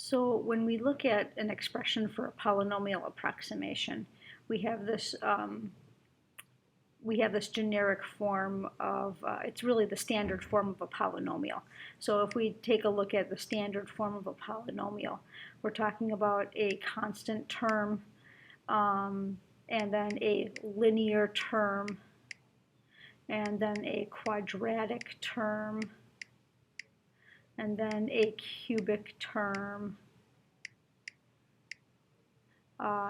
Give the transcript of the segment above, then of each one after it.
So when we look at an expression for a polynomial approximation, we have this generic form of, it's really the standard form of a polynomial. So if we take a look at the standard form of a polynomial, we're talking about a constant term and then a linear term and then a quadratic term and then a cubic term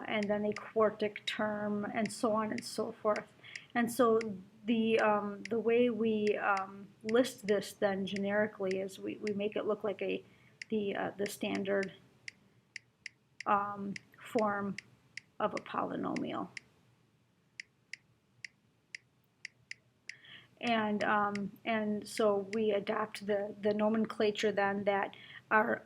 and then a quartic term, and so on and so forth. And so the way we list this then generically is we make it look like the standard form of a polynomial. And so we adopt the nomenclature then that our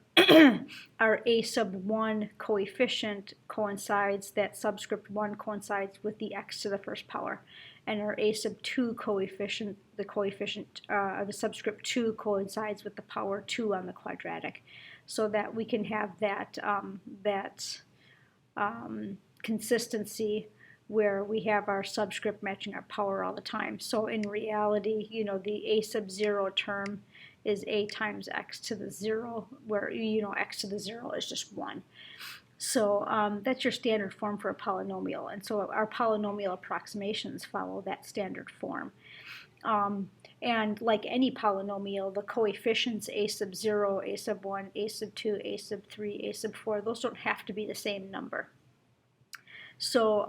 our a sub 1 coefficient coincides, that subscript 1 coincides with the x to the first power, and our a sub 2 coefficient, the coefficient of the subscript 2 coincides with the power 2 on the quadratic, so that we can have that consistency where we have our subscript matching our power all the time. So in reality, you know, the a sub 0 term is a times x to the 0, where, you know, x to the 0 is just 1. So that's your standard form for a polynomial. And so our polynomial approximations follow that standard form. And like any polynomial, the coefficients a sub 0, a sub 1, a sub 2, a sub 3, a sub 4, those don't have to be the same number. So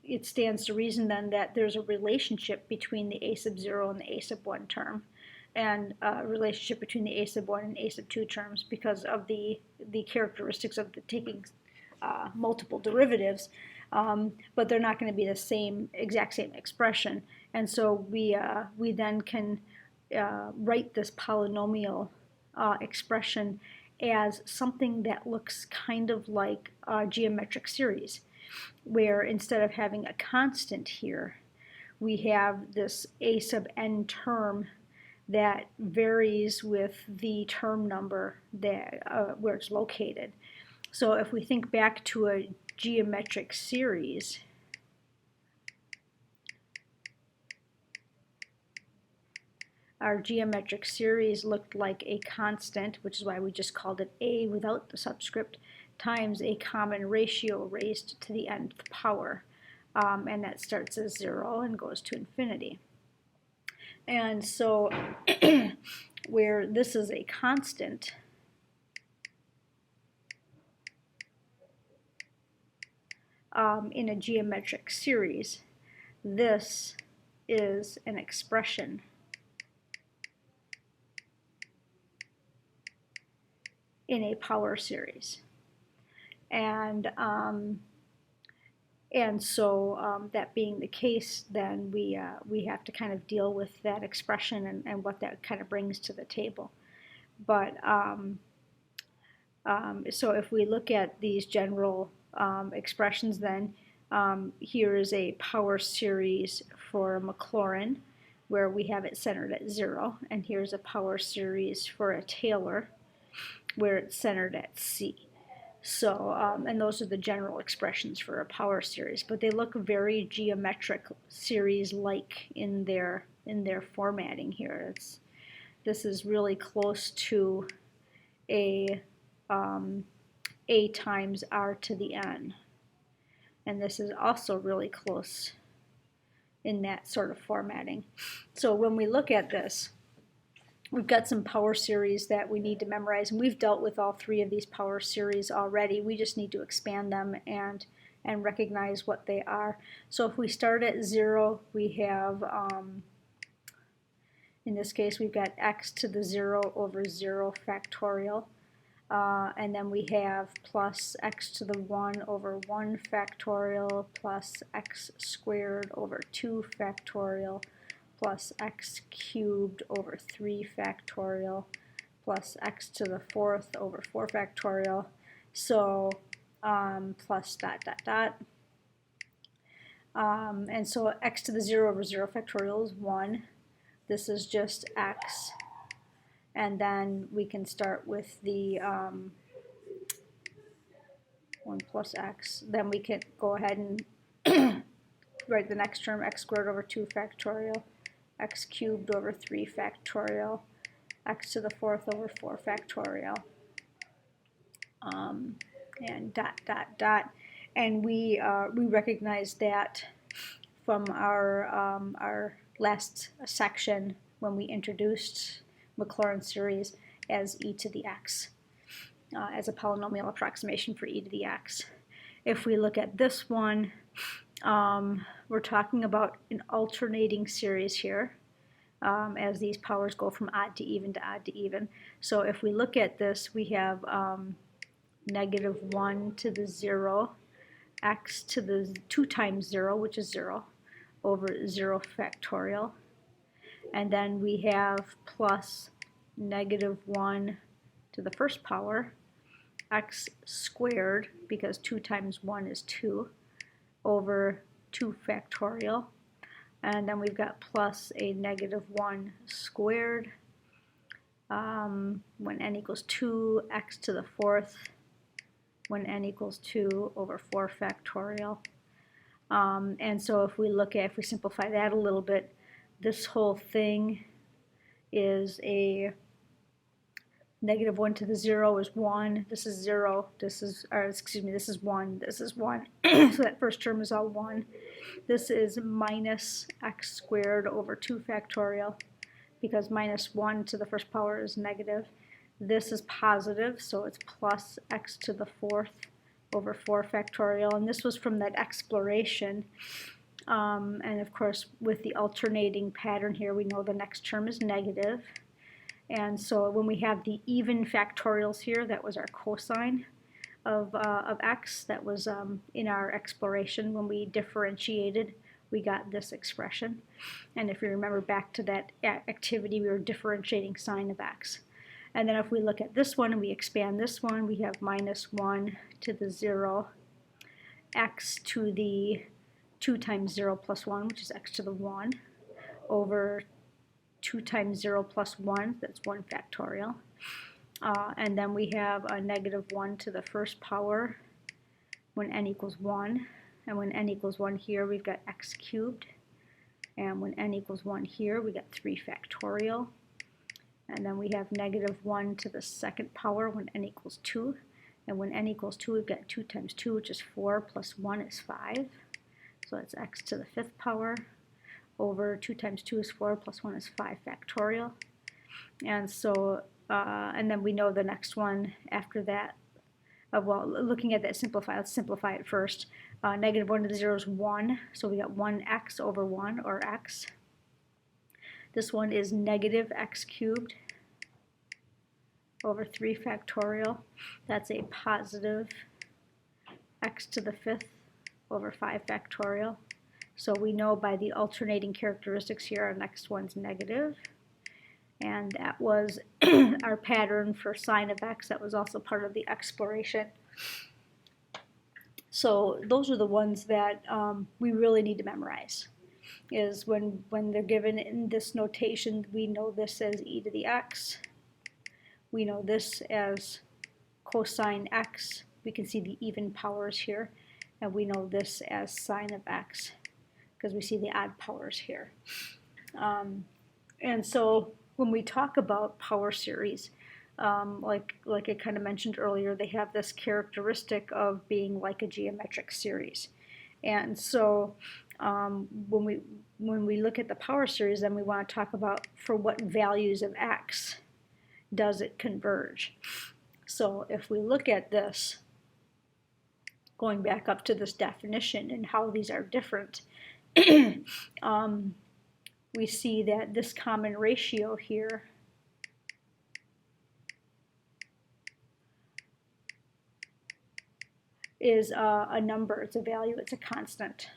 it stands to reason then that there's a relationship between the a sub 0 and the a sub 1 term, and a relationship between the a sub 1 and a sub 2 terms because of the characteristics of the taking multiple derivatives, but they're not going to be the exact same expression. And so we then can write this polynomial expression as something that looks kind of like a geometric series, where instead of having a constant here, we have this a sub n term that varies with the term number that, where it's located. So if we think back to a geometric series, our geometric series looked like a constant, which is why we just called it a without the subscript, times a common ratio raised to the nth power. And that starts as 0 and goes to infinity. And so where this is a constant, in a geometric series, this is an expression in a power series. And so that being the case, then we have to kind of deal with that expression and what that kind of brings to the table. But so if we look at these general expressions, then here is a power series for Maclaurin, where we have it centered at 0, and here's a power series for a Taylor, where it's centered at C. So, and those are the general expressions for a power series, but they look very geometric series-like in their formatting here. This is really close to a times r to the n, and this is also really close in that sort of formatting. So when we look at this, we've got some power series that we need to memorize, and we've dealt with all 3 of these power series already. We just need to expand them and recognize what they are. So if we start at 0, we have, in this case, we've got x to the 0 over 0 factorial, and then we have plus x to the 1 over 1 factorial plus x squared over 2 factorial plus x cubed over 3 factorial plus x to the 4th over 4 factorial. So plus dot dot dot. And so x to the 0 over 0 factorial is 1. This is just x. And then we can start with the 1 plus x. Then we can go ahead and write the next term, x squared over 2 factorial, x cubed over 3 factorial, x to the 4th over 4 factorial, and dot, dot, dot. And we recognize that from our last section when we introduced Maclaurin series as e to the x, as a polynomial approximation for e to the x. If we look at this one, we're talking about an alternating series here, as these powers go from odd to even to odd to even. So if we look at this, we have negative 1 to the 0, x to the 2 times 0, which is 0, over 0 factorial. And then we have plus negative 1 to the first power, x squared, because 2 times 1 is 2, over 2 factorial. And then we've got plus a negative 1 squared, when n equals 2, x to the 4th, when n equals 2, over 4 factorial. And so if we simplify that a little bit, this whole thing is a negative 1 to the 0 is 1, this is 0, this is 1, this is 1, so that first term is all 1. This is minus x squared over 2 factorial, because minus 1 to the first power is negative. This is positive, so it's plus x to the 4th over 4 factorial, and this was from that exploration. And of course, with the alternating pattern here, we know the next term is negative. And so when we have the even factorials here, that was our cosine of x. That was in our exploration. When we differentiated, we got this expression. And if you remember back to that activity, we were differentiating sine of x. And then if we look at this one and we expand this one, we have minus 1 to the 0, x to the 2 times 0 plus 1, which is x to the 1, over 2 times 0 plus 1, that's 1 factorial. And then we have a negative 1 to the first power when n equals 1. And when n equals 1 here, we've got x cubed. And when n equals 1 here, we got 3 factorial. And then we have negative 1 to the second power when n equals 2. And when n equals 2, we've got 2 times 2, which is 4, plus 1 is 5. So that's x to the 5th power over 2 times 2 is 4, plus 1 is 5 factorial. And so, and then we know the next one after that. Well, looking at that simplify, let's simplify it first. Negative 1 to the 0 is 1, so we got 1x over 1, or x. This one is negative x cubed over 3 factorial. That's a positive x to the 5th over 5 factorial. So we know by the alternating characteristics here, our next one's negative. And that was our pattern for sine of x. That was also part of the exploration. So those are the ones that we really need to memorize. Is when they're given in this notation, we know this as e to the x. We know this as cosine x. We can see the even powers here. And we know this as sine of x, because we see the odd powers here. And so when we talk about power series, like I kind of mentioned earlier, they have this characteristic of being like a geometric series. And so when we look at the power series, then we want to talk about for what values of x does it converge. So if we look at this, going back up to this definition and how these are different, we see that this common ratio here is a number, it's a value, it's a constant,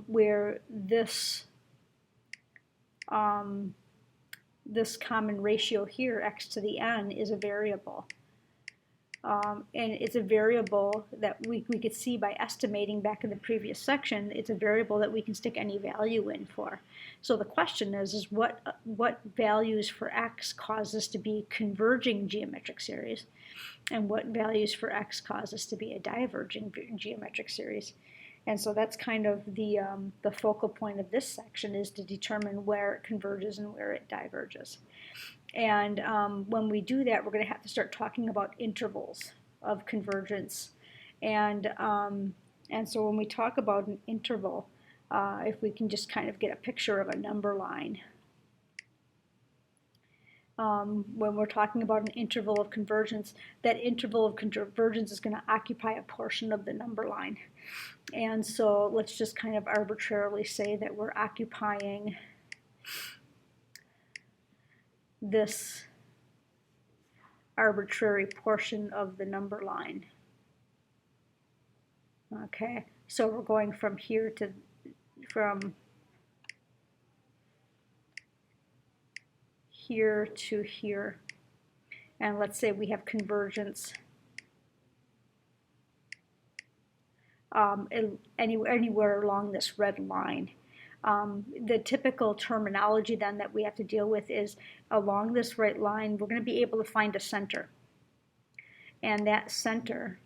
where this this common ratio here, x to the n, is a variable. And it's a variable that we could see by estimating back in the previous section. It's a variable that we can stick any value in for. So the question is what values for x cause this to be converging geometric series, and what values for x cause this to be a diverging geometric series. And so that's kind of the focal point of this section, is to determine where it converges and where it diverges. And when we do that, we're going to have to start talking about intervals of convergence. And so when we talk about an interval, if we can just kind of get a picture of a number line. When we're talking about an interval of convergence, that interval of convergence is going to occupy a portion of the number line. And so let's just kind of arbitrarily say that we're occupying this arbitrary portion of the number line. Okay, so we're going from here to here, and let's say we have convergence anywhere along this red line. The typical terminology then that we have to deal with is, along this right line, we're going to be able to find a center. And that center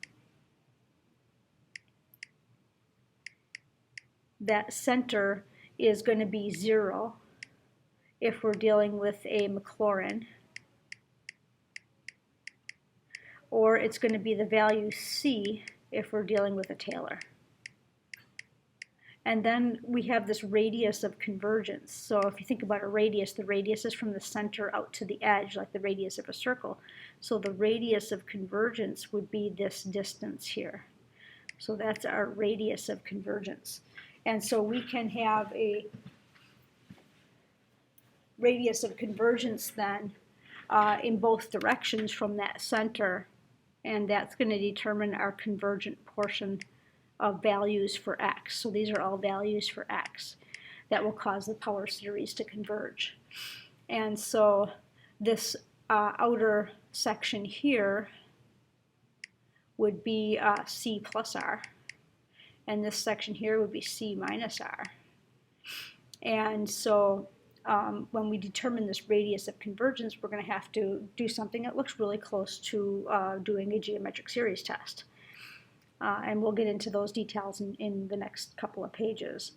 is going to be 0 if we're dealing with a Maclaurin, or it's going to be the value C if we're dealing with a Taylor. And then we have this radius of convergence. So if you think about a radius, the radius is from the center out to the edge, like the radius of a circle. So the radius of convergence would be this distance here. So that's our radius of convergence. And so we can have a radius of convergence then in both directions from that center, and that's going to determine our convergent portion of values for x. So these are all values for x that will cause the power series to converge. And so this outer section here would be C plus R, and this section here would be C minus R. And so when we determine this radius of convergence, we're going to have to do something that looks really close to doing a geometric series test. And we'll get into those details in the next couple of pages.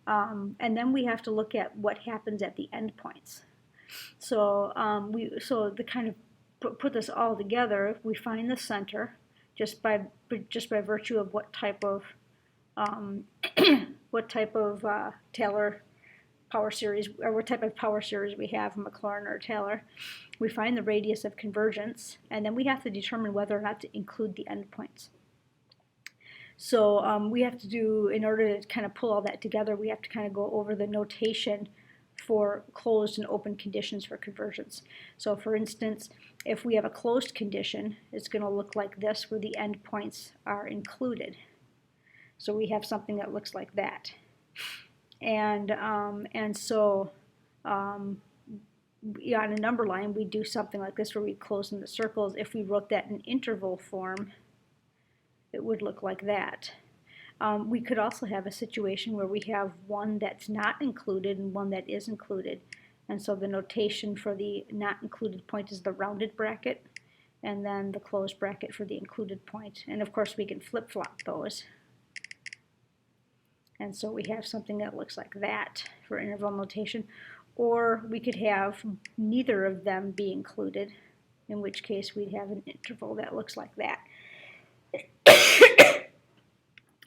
And then we have to look at what happens at the endpoints. So to kind of put this all together, we find the center just by virtue of what type of Taylor power series, or what type of power series we have, Maclaurin or Taylor. We find the radius of convergence, and then we have to determine whether or not to include the endpoints. So we have to do, in order to kind of pull all that together, we have to kind of go over the notation for closed and open conditions for convergence. So for instance, if we have a closed condition, it's going to look like this, where the endpoints are included. So we have something that looks like that. And so on a number line, we do something like this, where we close in the circles. If we wrote that in interval form, it would look like that. We could also have a situation where we have one that's not included and one that is included. And so the notation for the not included point is the rounded bracket, and then the closed bracket for the included point. And of course we can flip-flop those. And so we have something that looks like that for interval notation. Or we could have neither of them be included, in which case we'd have an interval that looks like that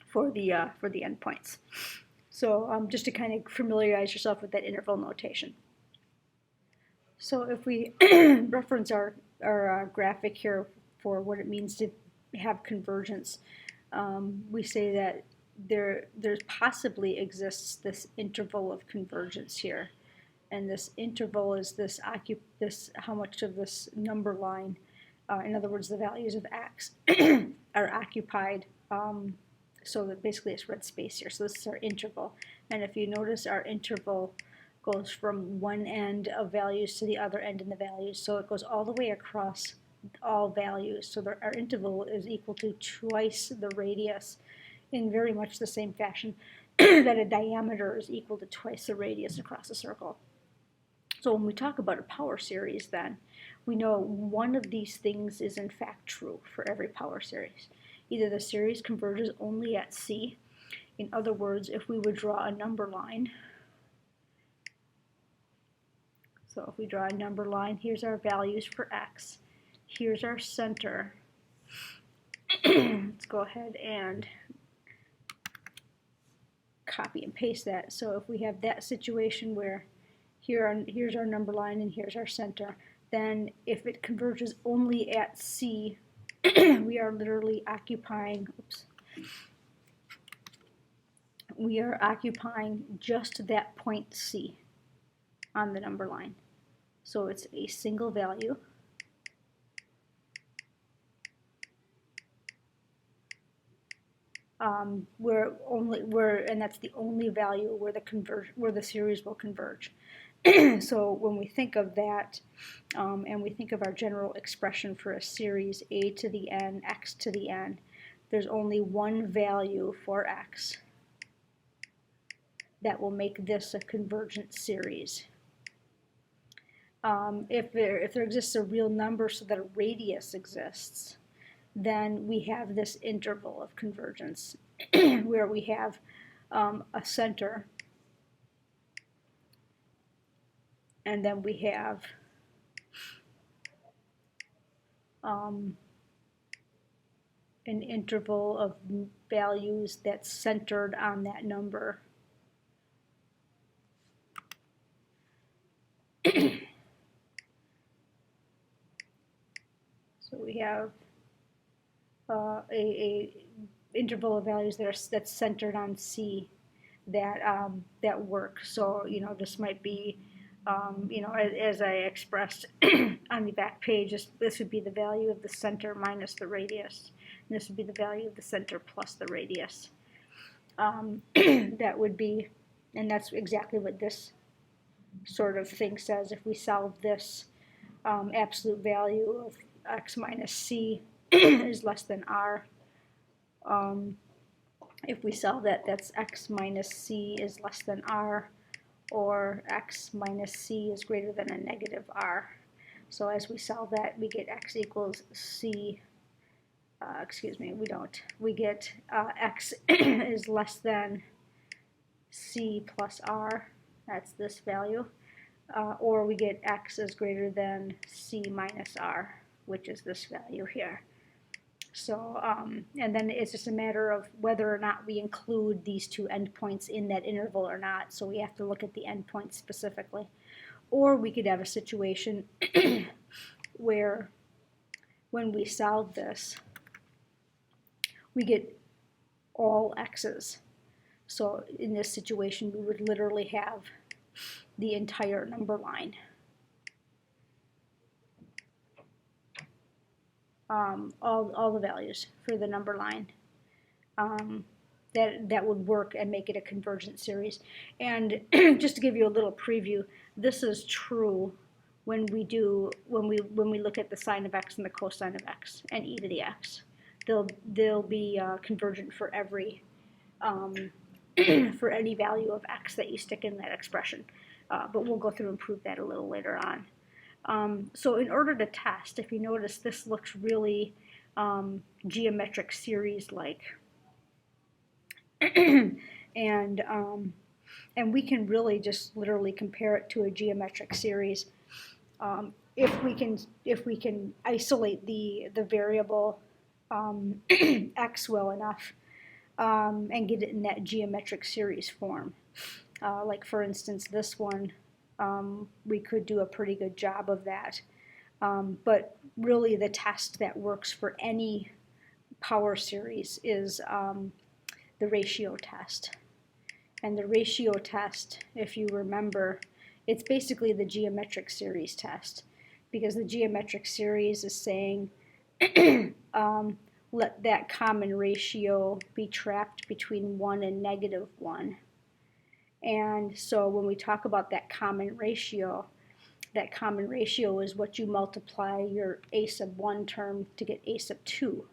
for the endpoints. So just to kind of familiarize yourself with that interval notation. So if we reference our graphic here for what it means to have convergence, we say that there possibly exists this interval of convergence here, and this interval is this how much of this number line, in other words, the values of x are occupied. So that basically it's red space here. So this is our interval, and if you notice, our interval goes from one end of values to the other end in the values, so it goes all the way across all values. So our interval is equal to twice the radius in very much the same fashion that a diameter is equal to twice the radius across a circle. So when we talk about a power series, then we know one of these things is in fact true for every power series. Either the series converges only at C. In other words, if we would draw a number line, so if we draw a number line, here's our values for x, here's our center. Let's go ahead and copy and paste that. So if we have that situation where here's our number line and here's our center, then if it converges only at C, we are literally occupying, we are occupying just that point C on the number line. So it's a single value. And that's the only value where the series will converge. So when we think of that, and we think of our general expression for a series a to the n, x to the n, there's only one value for x that will make this a convergent series. If there exists a real number so that a radius exists, then we have this interval of convergence where we have a center, and then we have an interval of values that's centered on that number. So we have a interval of values that's centered on C that work. So this might be as I expressed on the back page, this would be the value of the center minus the radius, and this would be the value of the center plus the radius. That would be, and that's exactly what this sort of thing says. If we solve this, absolute value of x minus c is less than r. If we solve that, that's x minus c is less than r, or x minus c is greater than a negative r. So as we solve that, we get x equals c, we don't. We get x is less than c plus r, that's this value, or we get x is greater than c minus r, which is this value here. So, and then it's just a matter of whether or not we include these two endpoints in that interval or not, so we have to look at the endpoints specifically. Or we could have a situation where when we solve this, we get all x's. So in this situation, we would literally have the entire number line. All the values for the number line. That would work and make it a convergent series. And just to give you a little preview, this is true when we look at the sine of x and the cosine of x and e to the x. They'll be convergent for every for any value of x that you stick in that expression. But we'll go through and prove that a little later on. So in order to test, if you notice, this looks really geometric series-like. And we can really just literally compare it to a geometric series if we can isolate the variable x well enough and get it in that geometric series form. Like for instance, this one, we could do a pretty good job of that. But really the test that works for any power series is the ratio test. And the ratio test, if you remember, it's basically the geometric series test, because the geometric series is saying let that common ratio be trapped between 1 and -1. And so when we talk about that common ratio, that common ratio is what you multiply your a sub 1 term to get a sub 2.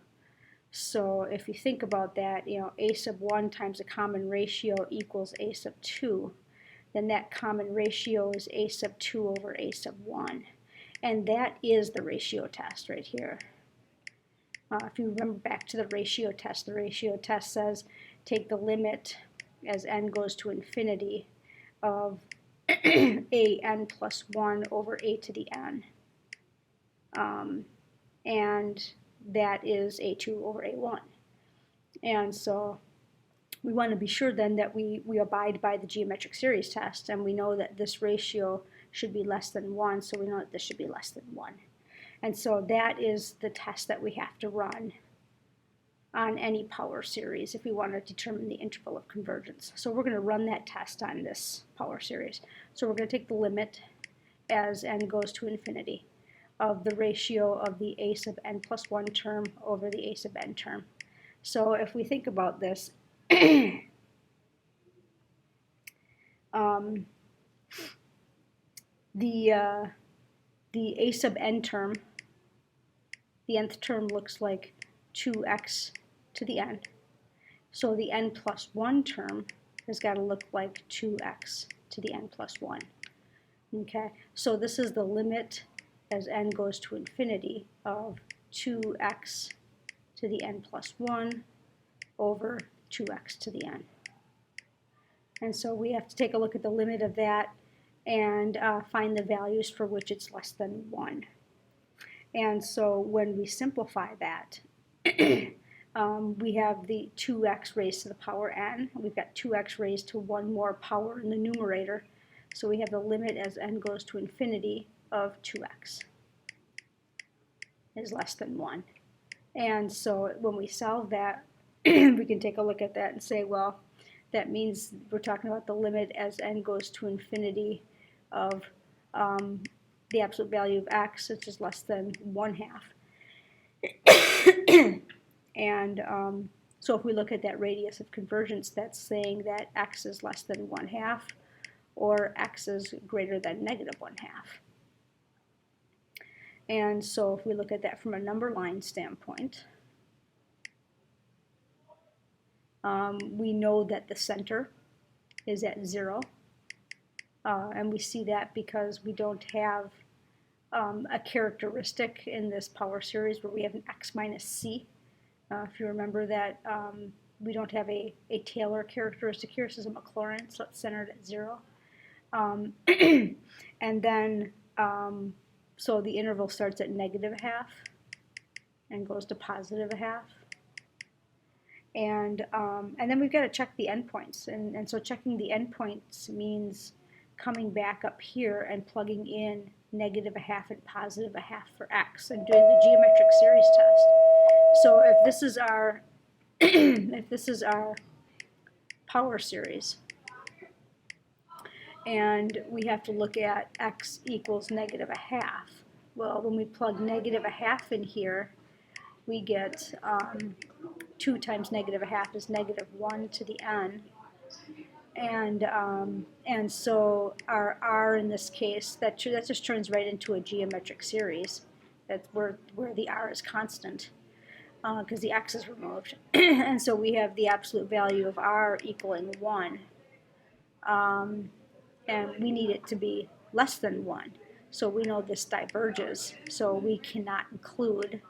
So if you think about that, a sub 1 times a common ratio equals a sub 2, then that common ratio is a sub 2 over a sub 1. And that is the ratio test right here. If you remember back to the ratio test says take the limit as n goes to infinity of a n plus 1 over a to the n. And that is a2 over a1. And so we want to be sure then that we abide by the geometric series test, and we know that this ratio should be less than 1, so we know that this should be less than 1. And so that is the test that we have to run on any power series if we want to determine the interval of convergence. So we're going to run that test on this power series. So we're going to take the limit as n goes to infinity of the ratio of the a sub n plus 1 term over the a sub n term. So if we think about this, the a sub n term, the nth term looks like 2x to the n. So the n plus 1 term has got to look like 2x to the n plus 1. Okay, so this is the limit as n goes to infinity of 2x to the n plus 1 over 2x to the n. And so we have to take a look at the limit of that and find the values for which it's less than 1. And so when we simplify that, we have the 2x raised to the power n. We've got 2x raised to 1 more power in the numerator. So we have the limit as n goes to infinity of 2x is less than 1. And so when we solve that, we can take a look at that and say, well, that means we're talking about the limit as n goes to infinity of the absolute value of x, which is less than 1/2. And so if we look at that radius of convergence, that's saying that x is less than 1/2 or x is greater than negative 1/2. And so if we look at that from a number line standpoint, we know that the center is at 0. And we see that because we don't have a characteristic in this power series where we have an x minus c. If you remember that, we don't have a Taylor characteristic here. This is a Maclaurin, so it's centered at 0. And then, so the interval starts at -1/2 and goes to +1/2. And then we've got to check the endpoints. And so checking the endpoints means coming back up here and plugging in -1/2 and +1/2 for x and doing the geometric series test. So if this is our if this is our power series, and we have to look at x equals -1/2. Well, when we plug -1/2 in here, we get 2 times -1/2 is -1 to the n. And so our r in this case, that just turns right into a geometric series. That's where the r is constant because the x is removed. And so we have the absolute value of r equaling 1. And we need it to be less than 1. So we know this diverges, so we cannot include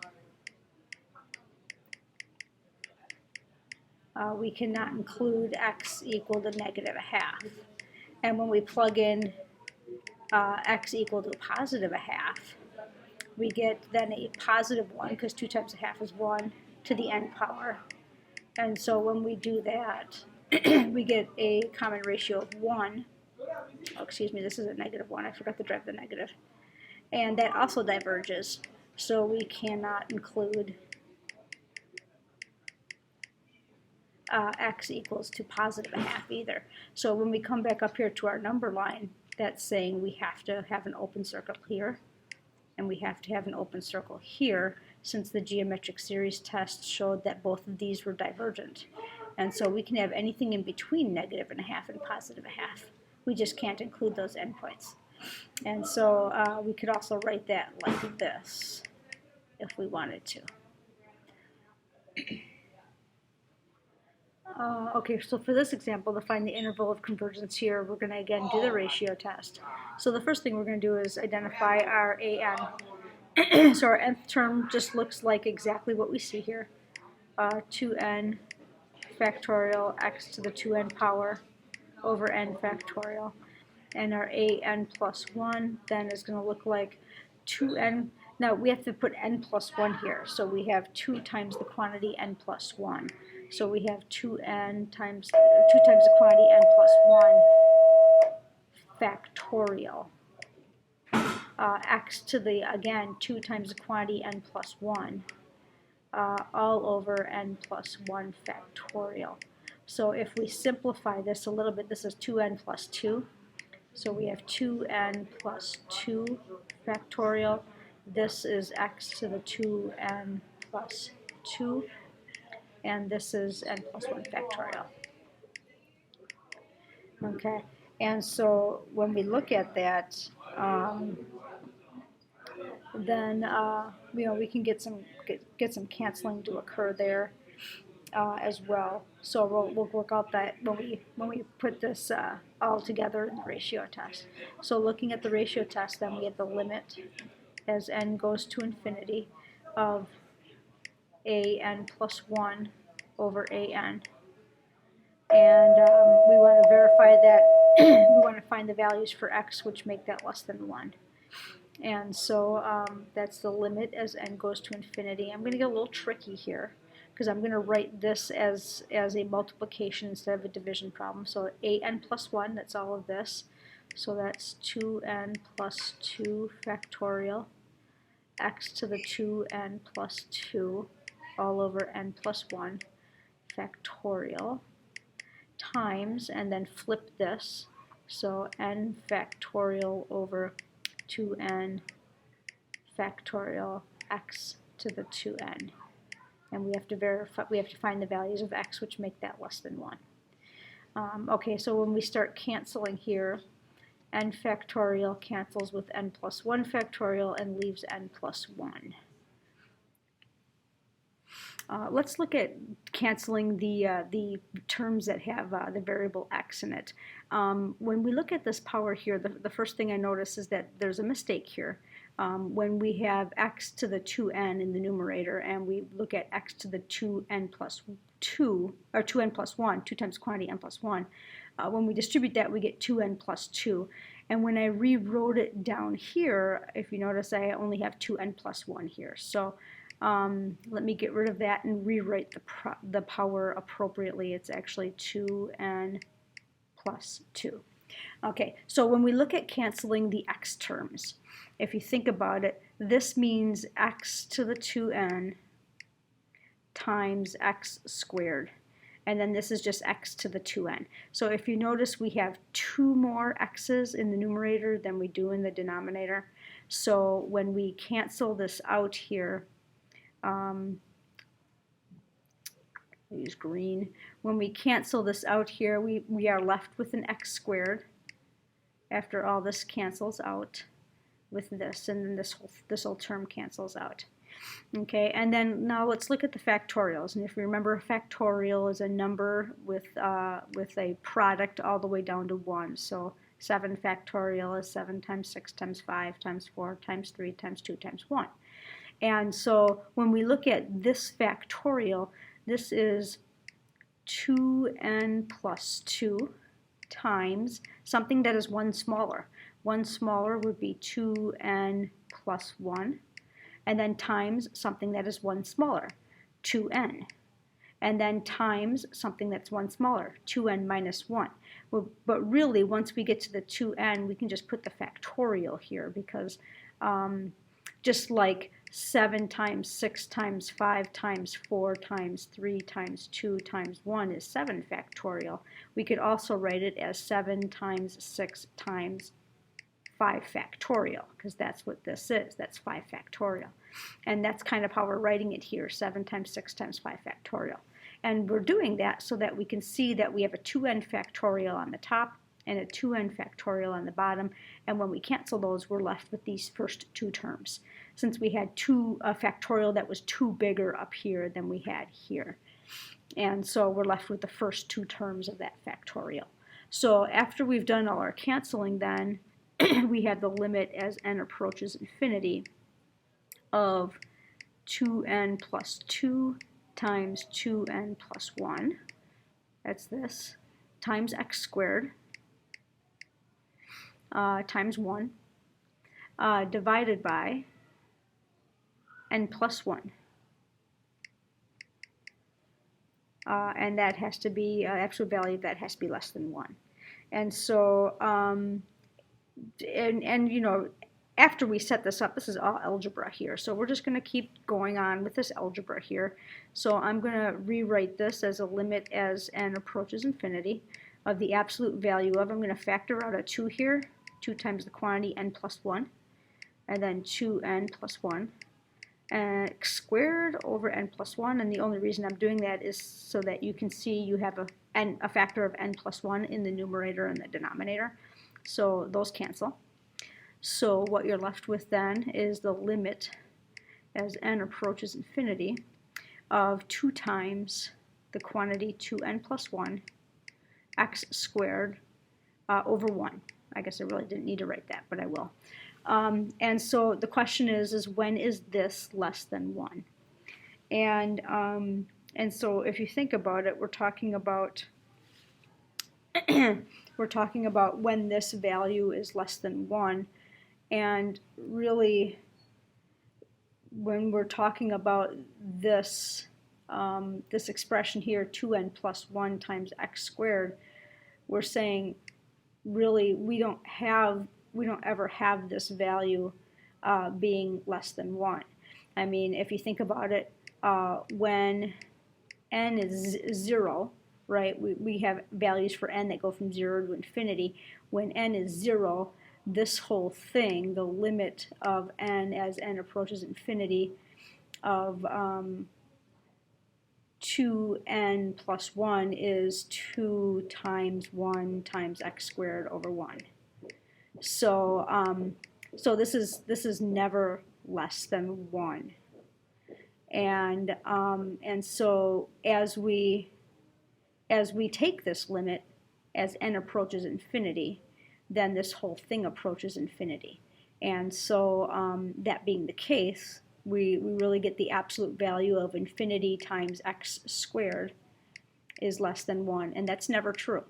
x equal to -1/2. And when we plug in x equal to +1/2, we get then a +1, because 2 times 1/2 is 1, to the n power. And so when we do that, we get a common ratio of 1. Oh, excuse me, this is a -1. I forgot to drive the negative. And that also diverges, so we cannot include x equals to +1/2 either. So when we come back up here to our number line, that's saying we have to have an open circle here, and we have to have an open circle here, since the geometric series test showed that both of these were divergent. And so we can have anything in between -1/2 and +1/2. We just can't include those endpoints. And so we could also write that like this if we wanted to. Okay, so for this example, to find the interval of convergence here, we're going to again do the ratio test. So the first thing we're going to do is identify our AN. So our nth term just looks like exactly what we see here. 2n factorial x to the 2n power over n factorial. And our an plus 1 then is going to look like 2n. Now we have to put n plus 1 here. So we have 2 times the quantity n plus 1. So we have 2n times 2 times the quantity n plus 1 factorial. X to the, again, 2 times the quantity n plus 1. All over n plus 1 factorial. So if we simplify this a little bit, this is 2n plus 2. So we have 2n plus 2 factorial. This is x to the 2n plus 2. And this is n plus 1 factorial. Okay, and so when we look at that, then we can get some canceling to occur there as well. So we'll work out that when we put this all together in the ratio test. So looking at the ratio test, then we have the limit as n goes to infinity of an plus 1 over an. And we want to verify that we want to find the values for x which make that less than 1. And so that's the limit as n goes to infinity. I'm going to get a little tricky here because I'm going to write this as a multiplication instead of a division problem. So an plus 1, that's all of this. So that's 2n plus 2 factorial x to the 2n plus 2 all over n plus 1 factorial times, and then flip this. So n factorial over 2n factorial x to the 2n. And we have to verify, we have to find the values of x which make that less than 1. Okay, so when we start canceling here, n factorial cancels with n plus 1 factorial and leaves n plus 1. Let's look at canceling the terms that have the variable x in it. When we look at this power here, the first thing I notice is that there's a mistake here. When we have x to the 2n in the numerator and we look at x to the 2n plus 2, or 2n plus 1, 2 times quantity n plus 1, when we distribute that we get 2n plus 2. And when I rewrote it down here, if you notice I only have 2n plus 1 here. So let me get rid of that and rewrite the power appropriately. It's actually 2n plus 2. Okay, so when we look at canceling the x terms, if you think about it, this means x to the 2n times x squared. And then this is just x to the 2n. So if you notice, we have 2 more x's in the numerator than we do in the denominator. So when we cancel this out here, use green. When we cancel this out here, we are left with an x squared after all this cancels out with this, and then this whole term cancels out. Okay, and then now let's look at the factorials. And if you remember, a factorial is a number with a product all the way down to 1. So 7 factorial is 7 times 6 times 5 times 4 times 3 times 2 times 1. And so when we look at this factorial, this is 2n plus 2 times something that is 1 smaller. 1 smaller would be 2n plus 1. And then times something that is 1 smaller, 2n. And then times something that's 1 smaller, 2n minus 1. Well, but really, once we get to the 2n, we can just put the factorial here because just like 7 times 6 times 5 times 4 times 3 times 2 times 1 is 7 factorial, we could also write it as 7 times 6 times 5 factorial, because that's what this is. That's 5 factorial. And that's kind of how we're writing it here, 7 times 6 times 5 factorial. And we're doing that so that we can see that we have a 2n factorial on the top and a 2n factorial on the bottom. And when we cancel those, we're left with these first two terms, since we had a factorial that was 2 bigger up here than we had here. And so we're left with the first two terms of that factorial. So after we've done all our canceling, then we have the limit as n approaches infinity of 2n plus 2 times 2n plus 1, that's this, times x squared, times 1, divided by n plus 1. And that has to be, absolute value of that has to be less than 1. And so, you know, after we set this up, this is all algebra here. So we're just going to keep going on with this algebra here. So I'm going to rewrite this as a limit as n approaches infinity of the absolute value of, I'm going to factor out a 2 here, 2 times the quantity n plus 1, and then 2n plus 1. X squared over n plus 1, and the only reason I'm doing that is so that you can see you have a factor of n plus 1 in the numerator and the denominator. So those cancel. So what you're left with then is the limit as n approaches infinity of 2 times the quantity 2n plus 1 x squared over 1. I guess I really didn't need to write that, but I will. And so the question is when is this less than 1? And so if you think about it, we're talking about when this value is less than 1. And really, when we're talking about this this expression here, 2n plus 1 times x squared, we're saying really we don't ever have this value being less than 1. I mean, if you think about it, when n is 0, right, we have values for n that go from 0 to infinity. When n is 0, this whole thing, the limit of n as n approaches infinity of 2n plus 1 is 2 times 1 times x squared over 1. So so this is never less than 1. And so as we take this limit as n approaches infinity, then this whole thing approaches infinity. And so that being the case, we really get the absolute value of infinity times x squared is less than 1, and that's never true.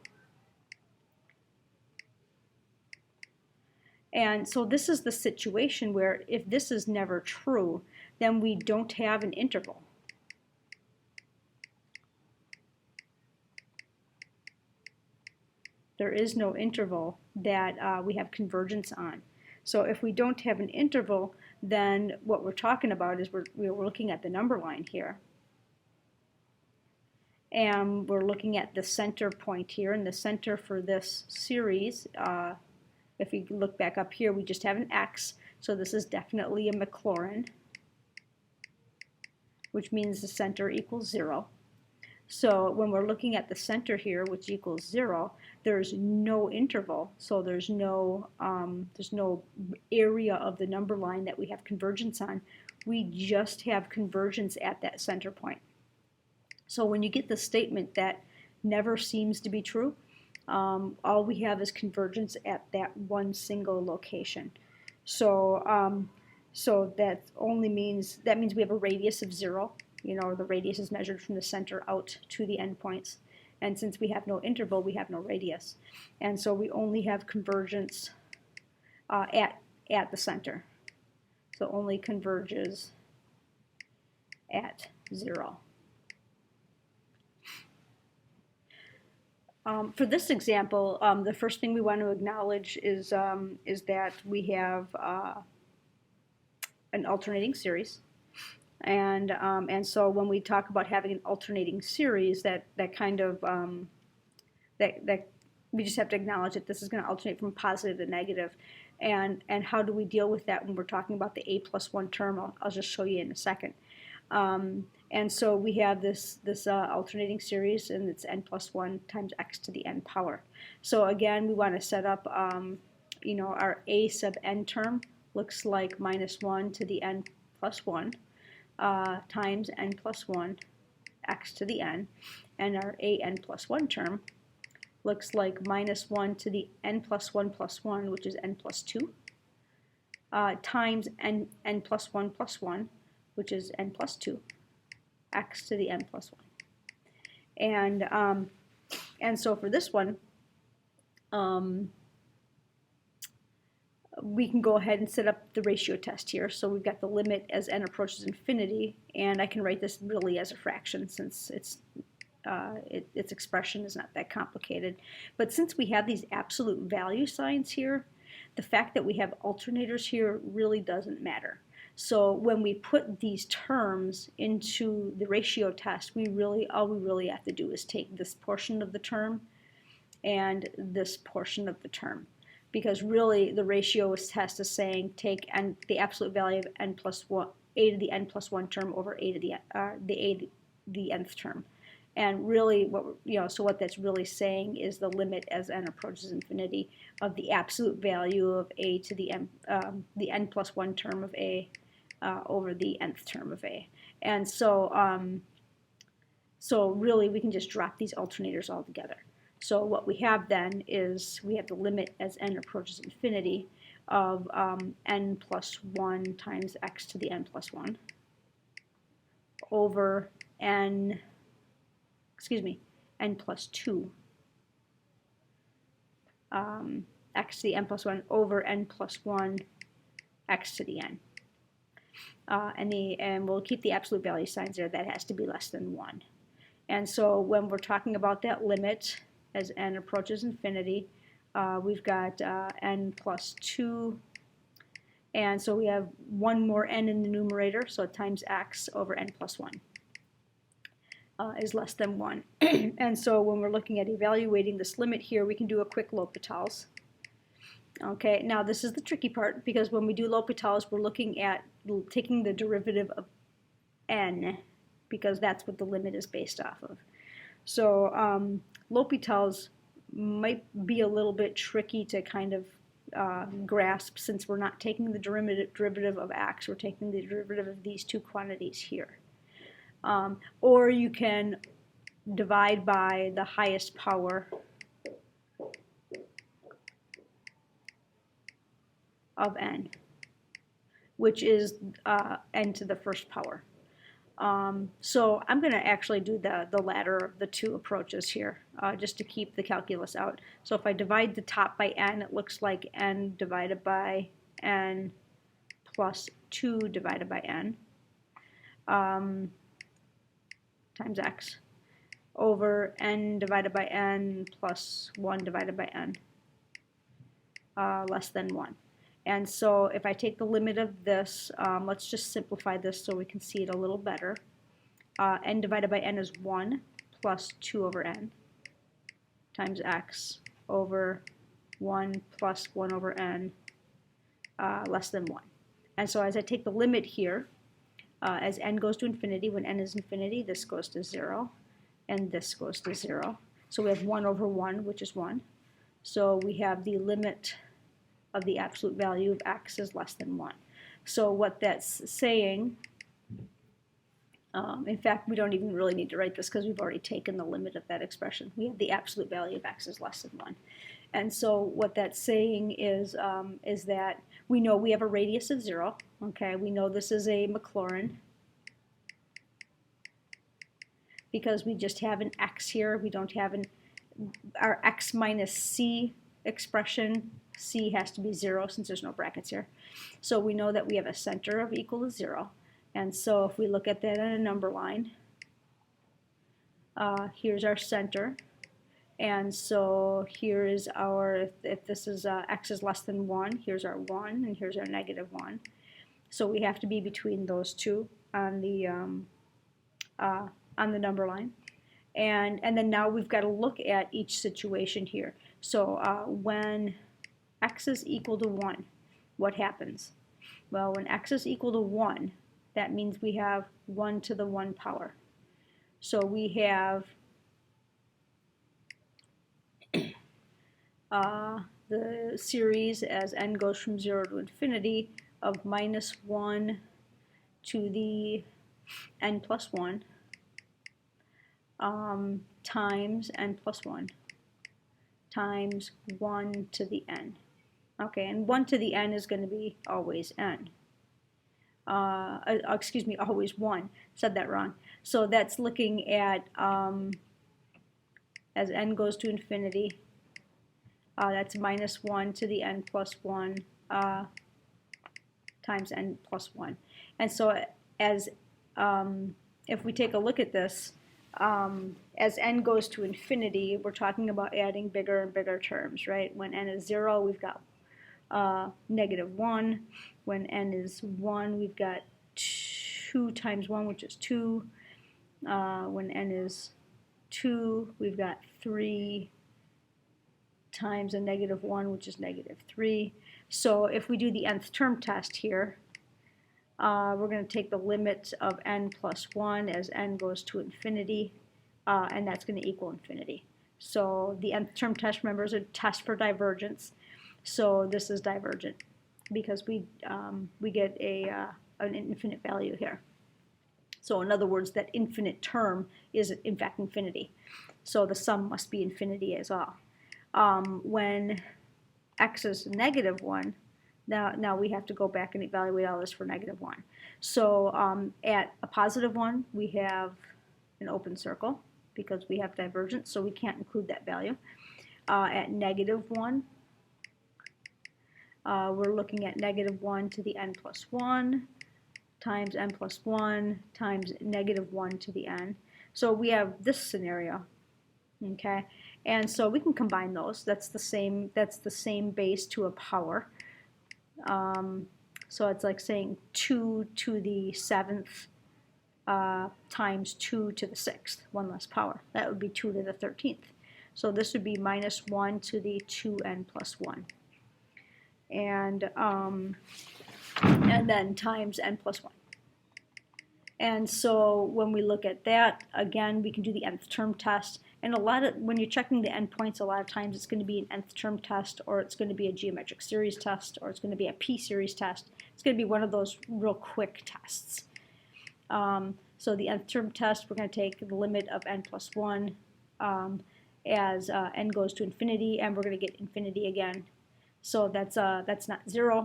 And so this is the situation where if this is never true, then we don't have an interval. There is no interval that we have convergence on. So if we don't have an interval, then what we're talking about is we're looking at the number line here. And we're looking at the center point here, and the center for this series, if we look back up here, we just have an x, so this is definitely a Maclaurin, which means the center equals 0. So when we're looking at the center here, which equals 0, there's no interval, so there's no area of the number line that we have convergence on. We just have convergence at that center point. So when you get the statement that never seems to be true, all we have is convergence at that one single location. So so that means we have a radius of 0. You know, the radius is measured from the center out to the endpoints. And since we have no interval, we have no radius. And so we only have convergence at the center. So only converges at 0. For this example, the first thing we want to acknowledge is that we have an alternating series. And so when we talk about having an alternating series, that kind of that we just have to acknowledge that this is going to alternate from positive to negative. And how do we deal with that when we're talking about the a plus 1 term? I'll just show you in a second. And so we have this alternating series, and it's n plus 1 times x to the n power. So again, we want to set up, our a sub n term looks like minus 1 to the n plus 1 times n plus 1 x to the n, and our a n plus 1 term looks like minus 1 to the n plus 1 plus 1, which is n plus 2, times n plus 1 plus 1, which is n plus 2, x to the n plus 1. And so for this one, we can go ahead and set up the ratio test here. So we've got the limit as n approaches infinity, and I can write this really as a fraction since its expression is not that complicated. But since we have these absolute value signs here, the fact that we have alternators here really doesn't matter. So when we put these terms into the ratio test, all we really have to do is take this portion of the term and this portion of the term. Because really the ratio test is saying take the absolute value of n plus 1, a to the n plus 1 term over a to the nth term. And really, so what that's really saying is the limit as n approaches infinity of the absolute value of a to the n plus 1 term of a over the nth term of a. And so, so really we can just drop these alternators altogether. So what we have then is we have the limit as n approaches infinity of n plus 1 times x to the n plus 1 over n plus 2 x to the n plus 1 over n plus 1 x to the n. And we'll keep the absolute value signs there. That has to be less than 1. And so when we're talking about that limit as n approaches infinity, we've got n plus 2, and so we have one more n in the numerator, so times x over n plus 1 is less than 1. And so when we're looking at evaluating this limit here, we can do a quick L'Hopital's. Okay, now this is the tricky part, because when we do L'Hopital's, we're looking at taking the derivative of n, because that's what the limit is based off of. So L'Hopital's might be a little bit tricky to kind of grasp, since we're not taking the derivative of x, we're taking the derivative of these two quantities here. Or you can divide by the highest power of n, which is n to the first power. So I'm going to actually do the latter of the two approaches here, just to keep the calculus out. So if I divide the top by n, it looks like n divided by n plus 2 divided by n times x over n divided by n plus 1 divided by n less than 1. And so if I take the limit of this, let's just simplify this so we can see it a little better. N divided by n is 1 plus 2 over n times x over 1 plus 1 over n less than 1. And so as I take the limit here, as n goes to infinity, when n is infinity, this goes to 0, and this goes to 0. So we have 1 over 1, which is 1. So we have the limit of the absolute value of x is less than 1. So what that's saying, in fact, we don't even really need to write this because we've already taken the limit of that expression. We have the absolute value of x is less than 1. And so what that's saying is that we know we have a radius of 0. Okay, we know this is a Maclaurin because we just have an x here. We don't have our x minus c expression. C has to be 0 since there's no brackets here. So we know that we have a center of equal to 0. And so if we look at that on a number line, here's our center. And so here is our, if this is x is less than 1, here's our 1, and here's our negative 1. So we have to be between those two on the number line. And then now we've got to look at each situation here. So when x is equal to 1, what happens? Well, when x is equal to 1, that means we have 1 to the 1 power. So we have the series as n goes from 0 to infinity of minus 1 to the n plus 1 times n plus 1 times 1 to the n. Okay, and 1 to the n is going to be always n. Excuse me, always 1. Said that wrong. So that's looking at as n goes to infinity, that's minus 1 to the n plus 1 times n plus 1. And so as if we take a look at this, as n goes to infinity, we're talking about adding bigger and bigger terms, right? When n is 0, we've got negative 1. When n is 1, we've got 2 times 1, which is 2. When n is 2, we've got 3 times a negative 1, which is negative 3. So if we do the nth term test here, we're going to take the limit of n plus 1 as n goes to infinity, and that's going to equal infinity. So the nth term test, remember, is a test for divergence. So this is divergent because we get an infinite value here. So in other words, that infinite term is in fact infinity. So the sum must be infinity as well. When x is negative 1, now we have to go back and evaluate all this for negative 1. So at a positive 1, we have an open circle because we have divergence, so we can't include that value. At negative 1, we're looking at negative 1 to the n plus 1 times n plus 1 times negative 1 to the n. So we have this scenario, okay? And so we can combine those. That's the same base to a power. So it's like saying 2 to the 7th times 2 to the 6th, one less power. That would be 2 to the 13th. So this would be minus 1 to the 2n plus 1. And then times n plus 1. And so when we look at that, again, we can do the nth term test. And when you're checking the endpoints, a lot of times it's going to be an nth term test, or it's going to be a geometric series test, or it's going to be a p-series test. It's going to be one of those real quick tests. So the nth term test, we're going to take the limit of n plus 1 as n goes to infinity, and we're going to get infinity again. So that's not 0,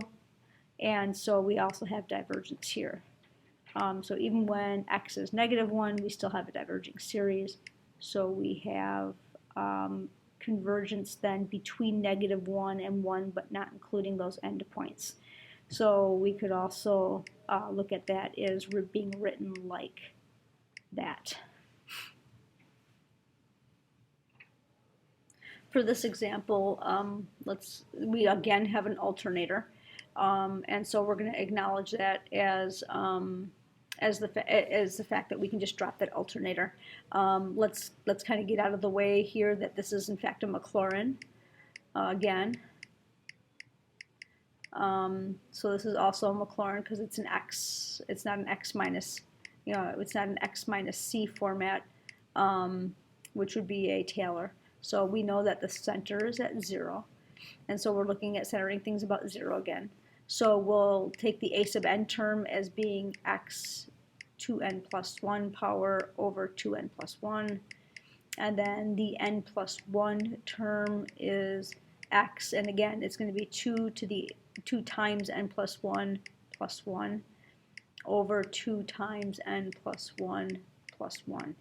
and so we also have divergence here. So even when x is negative 1, we still have a diverging series. So we have convergence then between negative 1 and 1, but not including those endpoints. So we could also look at that as being written like that. For this example, we again have an alternator, and so we're going to acknowledge that as the fact that we can just drop that alternator. Let's kind of get out of the way here that this is in fact a Maclaurin again. So this is also a Maclaurin because it's an x. It's not an x minus, it's not an x minus c format, which would be a Taylor. So we know that the center is at 0, and so we're looking at centering things about 0 again. So we'll take the a sub n term as being x 2n plus 1 power over 2n plus 1, and then the n plus 1 term is x, and again it's going to be 2 times n plus 1 over 2 times n plus 1 plus 1.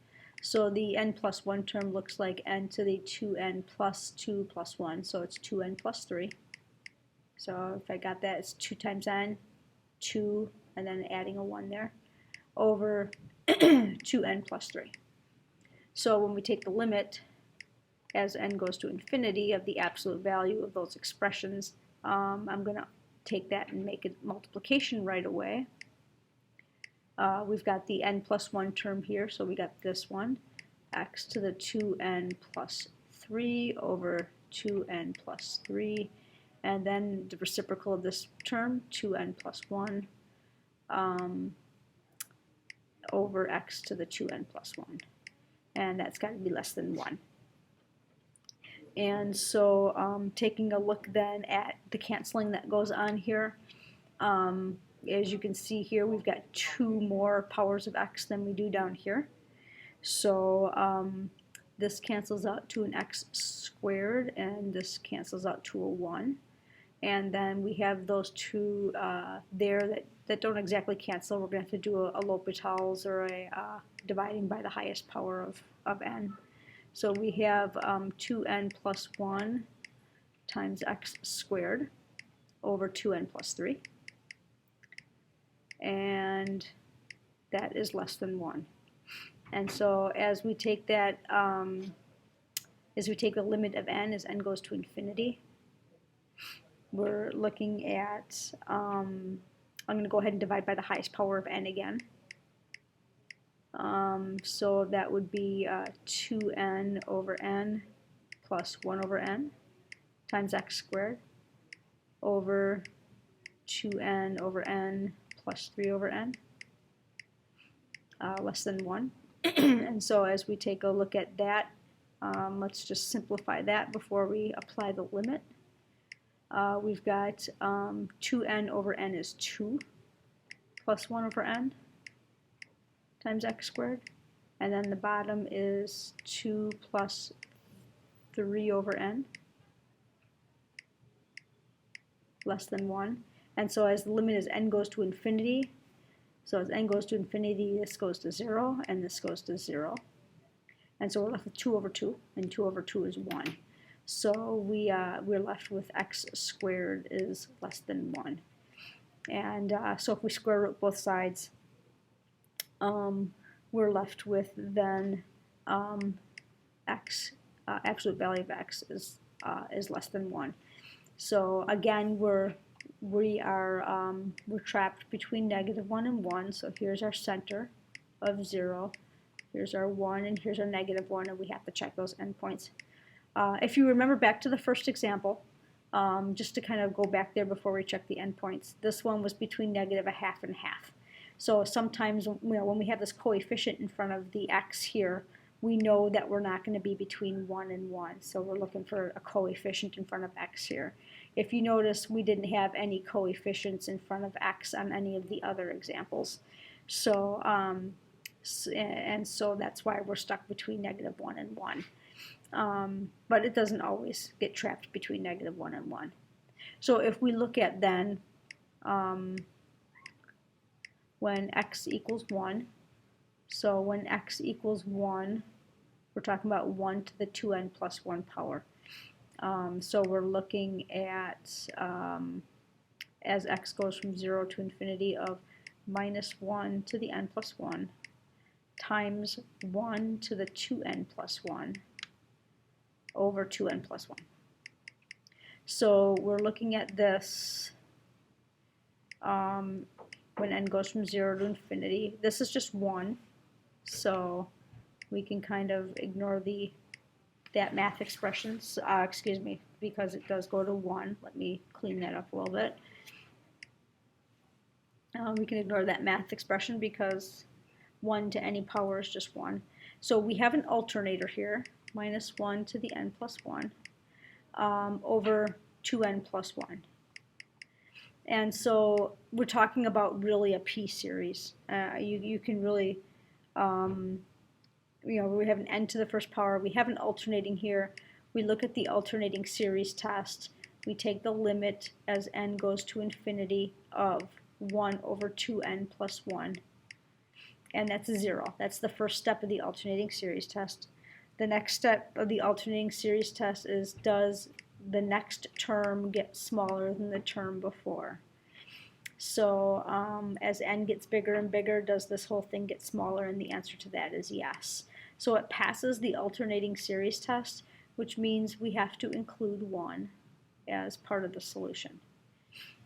So the n plus 1 term looks like n to the 2n plus 2 plus 1, so it's 2n plus 3. So if I got that, it's 2 times n, 2, and then adding a 1 there, over 2n plus 3. So when we take the limit as n goes to infinity of the absolute value of those expressions, I'm going to take that and make it multiplication right away. We've got the n plus 1 term here, so we got this one, x to the 2n plus 3 over 2n plus 3, and then the reciprocal of this term, 2n plus 1, over x to the 2n plus 1. And that's got to be less than 1. And so taking a look then at the canceling that goes on here, as you can see here, we've got 2 more powers of x than we do down here. So this cancels out to an x squared, and this cancels out to a 1. And then we have those 2 there that don't exactly cancel. We're going to have to do a L'Hopital's or a dividing by the highest power of n. So we have 2n plus 1 times x squared over 2n plus 3. And that is less than 1. And so as we take that, as we take the limit of n as n goes to infinity, we're looking at, I'm going to go ahead and divide by the highest power of n again. So that would be 2n over n plus 1 over n times x squared over 2n over n plus 3 over n, less than 1. And so as we take a look at that, let's just simplify that before we apply the limit. We've got 2n over n is 2 plus 1 over n times x squared. And then the bottom is 2 plus 3 over n, less than 1. And so as the limit as n goes to infinity, so as n goes to infinity, this goes to 0, and this goes to 0. And so we're left with 2 over 2, and 2 over 2 is 1. So we're left with x squared is less than 1. And so if we square root both sides, we're left with then x, absolute value of x is less than 1. So again, we're trapped between -1 and 1. So here's our center of 0. Here's our 1, and here's our -1, and we have to check those endpoints. If you remember back to the first example, just to kind of go back there before we check the endpoints, this one was between -0.5 and 0.5. So sometimes, when we have this coefficient in front of the x here, we know that we're not going to be between 1 and 1. So we're looking for a coefficient in front of x here. If you notice, we didn't have any coefficients in front of x on any of the other examples. So, and so that's why we're stuck between -1 and 1. But it doesn't always get trapped between -1 and 1. So if we look at then when x equals 1, so when x equals 1, we're talking about 1 to the 2n plus 1 power. So we're looking at, as x goes from 0 to infinity, of -1 to the n plus 1 times 1 to the 2n plus 1 over 2n plus 1. So we're looking at this when n goes from 0 to infinity. This is just 1, so we can kind of ignore that math expressions, excuse me, because it does go to 1. Let me clean that up a little bit. We can ignore that math expression because 1 to any power is just 1. So we have an alternator here, -1 to the n plus 1 over 2n plus 1. And so we're talking about really a p-series. You can really, we have an n to the first power. We have an alternating here. We look at the alternating series test. We take the limit as n goes to infinity of 1 over 2n plus 1. And that's 0. That's the first step of the alternating series test. The next step of the alternating series test is, does the next term get smaller than the term before? So as n gets bigger and bigger, does this whole thing get smaller? And the answer to that is yes. So it passes the alternating series test, which means we have to include 1 as part of the solution.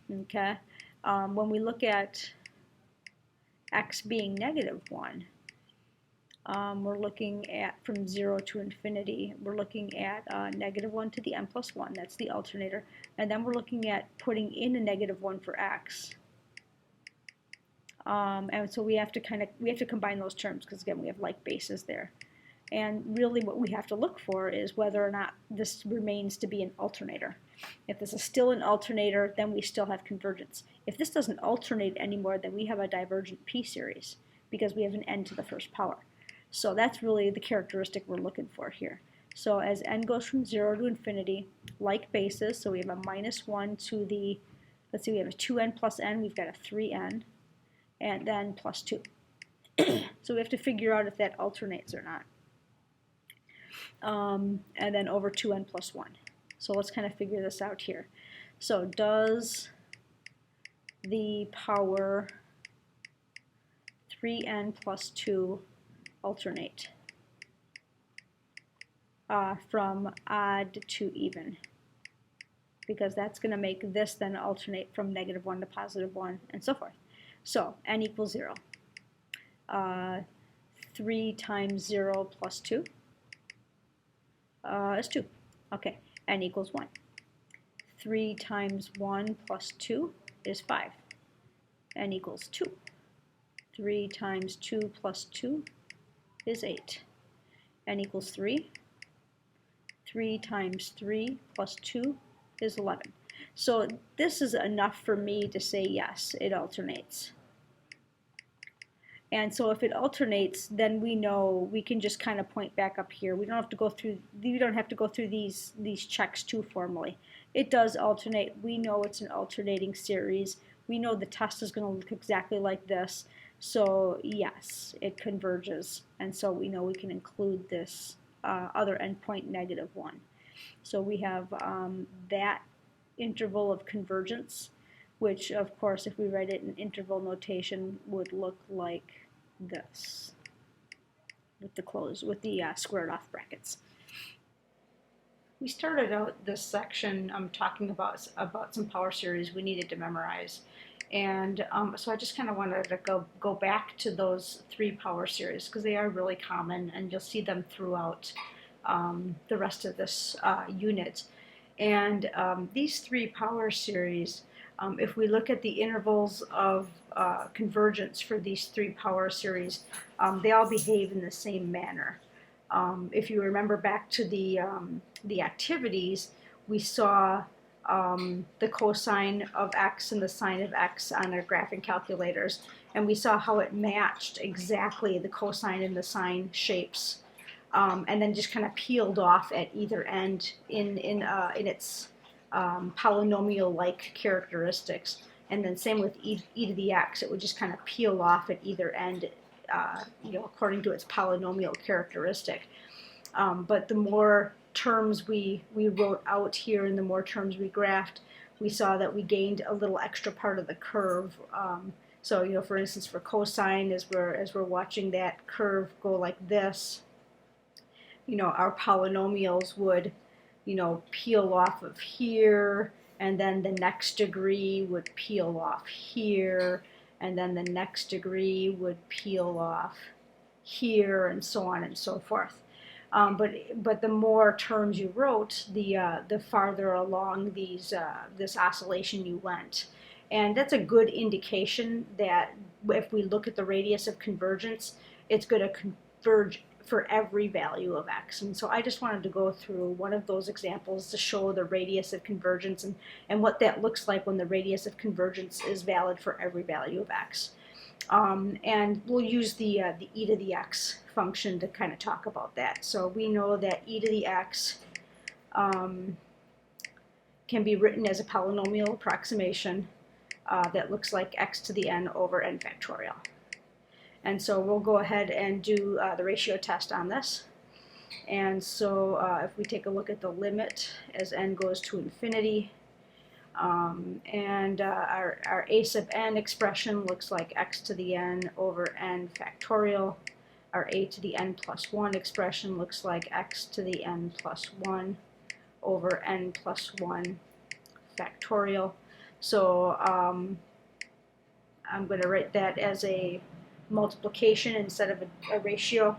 Okay? When we look at x being -1, we're looking at from 0 to infinity, we're looking at -1 to the n plus 1, that's the alternator, and then we're looking at putting in a -1 for x. And so we have to combine those terms because again we have like bases there. And really what we have to look for is whether or not this remains to be an alternator. If this is still an alternator, then we still have convergence. If this doesn't alternate anymore, then we have a divergent p-series because we have an n to the first power. So that's really the characteristic we're looking for here. So as n goes from 0 to infinity, like bases, so we have a minus 1 to the, let's see, we have a 2n plus n, we've got a 3n, and then plus 2. So we have to figure out if that alternates or not. And then over 2n plus 1. So let's kind of figure this out here. So does the power 3n plus 2 alternate from odd to even? Because that's going to make this then alternate from -1 to +1 and so forth. So n equals 0. 3 times 0 plus 2 is 2. Okay, n equals 1. 3 times 1 plus 2 is 5. N equals 2. 3 times 2 plus 2 is 8. N equals 3. 3 times 3 plus 2 is 11. So this is enough for me to say yes, it alternates. And so if it alternates, then we know we can just kind of point back up here. We don't have to go through these checks too formally. It does alternate. We know it's an alternating series. We know the test is going to look exactly like this. So yes, it converges. And so we know we can include this other endpoint -1. So we have that interval of convergence, which of course if we write it in interval notation would look like this with the squared off brackets. We started out this section talking about some power series we needed to memorize, and so I just kind of wanted to go back to those 3 power series because they are really common and you'll see them throughout the rest of this unit. And these 3 power series, if we look at the intervals of convergence for these 3 power series, they all behave in the same manner. If you remember back to the activities, we saw the cosine of x and the sine of x on our graphing calculators, and we saw how it matched exactly the cosine and the sine shapes, and then just kind of peeled off at either end in its polynomial-like characteristics. And then same with e to the x, it would just kind of peel off at either end, according to its polynomial characteristic. But the more terms we wrote out here and the more terms we graphed, we saw that we gained a little extra part of the curve. So, for instance, for cosine, as we're watching that curve go like this, our polynomials would, peel off of here, and then the next degree would peel off here, and then the next degree would peel off here, and so on and so forth. But the more terms you wrote, the farther along this oscillation you went. And that's a good indication that if we look at the radius of convergence, it's going to converge for every value of x. And so I just wanted to go through one of those examples to show the radius of convergence and what that looks like when the radius of convergence is valid for every value of x. And we'll use the e to the x function to kind of talk about that. So we know that e to the x can be written as a polynomial approximation that looks like x to the n over n factorial. And so we'll go ahead and do the ratio test on this. And so if we take a look at the limit as n goes to infinity, and our a sub n expression looks like x to the n over n factorial. Our a to the n plus 1 expression looks like x to the n plus 1 over n plus 1 factorial. So I'm going to write that as a multiplication instead of a ratio.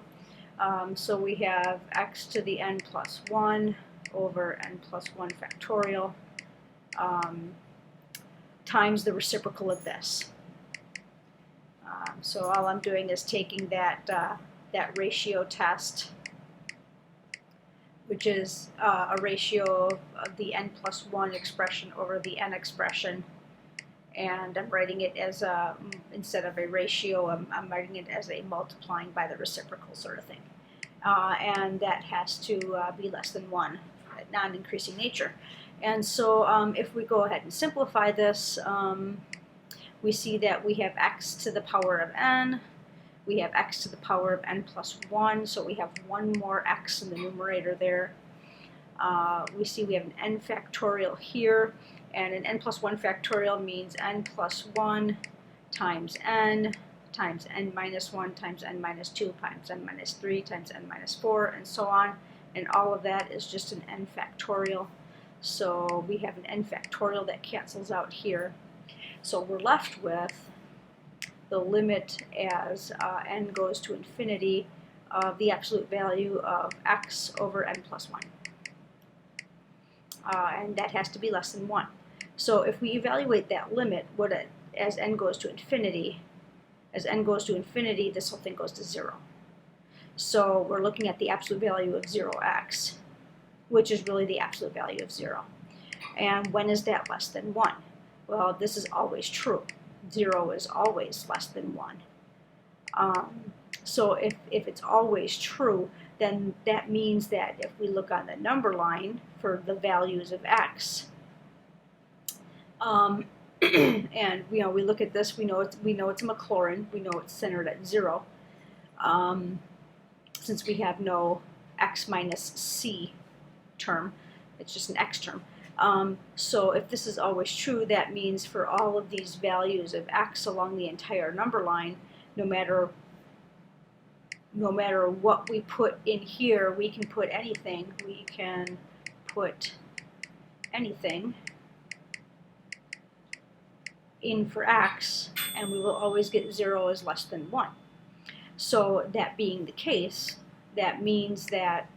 So we have x to the n plus 1 over n plus 1 factorial times the reciprocal of this. So all I'm doing is taking that, that ratio test, which is a ratio of the n+1 expression over the n expression, and I'm writing it as a, instead of a ratio, I'm writing it as a multiplying by the reciprocal sort of thing. And that has to be less than 1, non-increasing nature. And so if we go ahead and simplify this, we see that we have x to the power of n, we have x to the power of n+1, so we have one more x in the numerator there. We see we have an n factorial here, and an n+1 factorial means n+1 times n times n-1 times n-2 times n-3 times n-4, and so on. And all of that is just an n factorial. So we have an n factorial that cancels out here. So we're left with the limit as n goes to infinity of the absolute value of x over n+1. And that has to be less than 1. So if we evaluate that limit, as n goes to infinity, this whole thing goes to 0. So we're looking at the absolute value of 0x, which is really the absolute value of 0. And when is that less than 1? Well, this is always true. 0 is always less than 1. So if it's always true, then that means that if we look on the number line for the values of x, and we look at this, we know it's a Maclaurin, we know it's centered at 0, since we have no x minus c term, it's just an x term. So if this is always true, that means for all of these values of x along the entire number line, no matter what we put in here, we can put anything. We can put anything in for x, and we will always get 0 is less than 1. So that being the case, that means that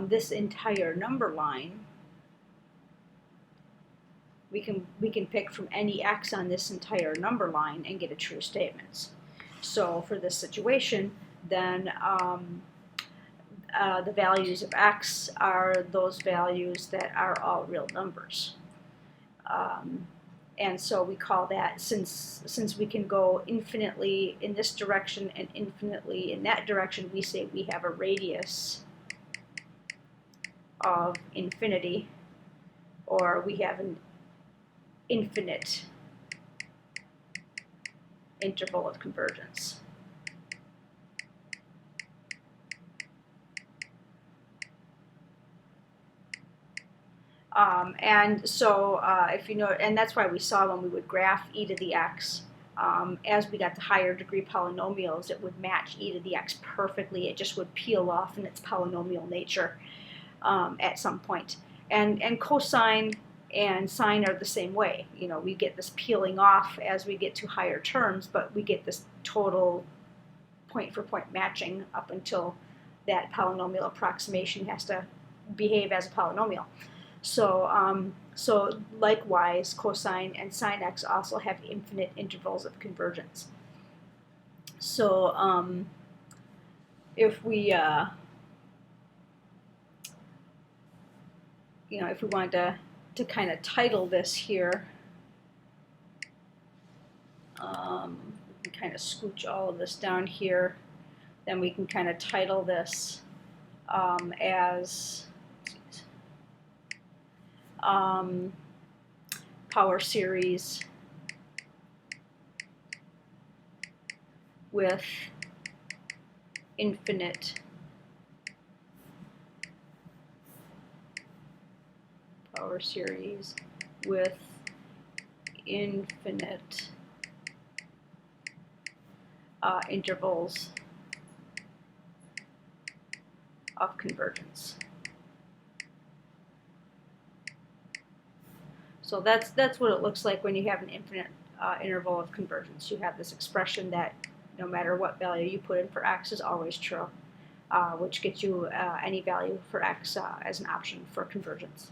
this entire number line, we can pick from any x on this entire number line and get a true statement. So for this situation, then the values of x are those values that are all real numbers. And so we call that, since we can go infinitely in this direction and infinitely in that direction, we say we have a radius of infinity, or we have an infinite interval of convergence. And so if you know, and that's why we saw when we would graph e to the x, as we got to higher degree polynomials, it would match e to the x perfectly. It just would peel off in its polynomial nature at some point. And cosine and sine are the same way. You know, we get this peeling off as we get to higher terms, but we get this total point-for-point matching up until that polynomial approximation has to behave as a polynomial. So, so likewise, cosine and sine x also have infinite intervals of convergence. So if we, if we wanted to kind of title this here, we can kind of scooch all of this down here, then we can kind of title this as power series with infinite power series with infinite intervals of convergence. So that's what it looks like when you have an infinite interval of convergence. You have this expression that no matter what value you put in for x is always true, which gets you any value for x as an option for convergence.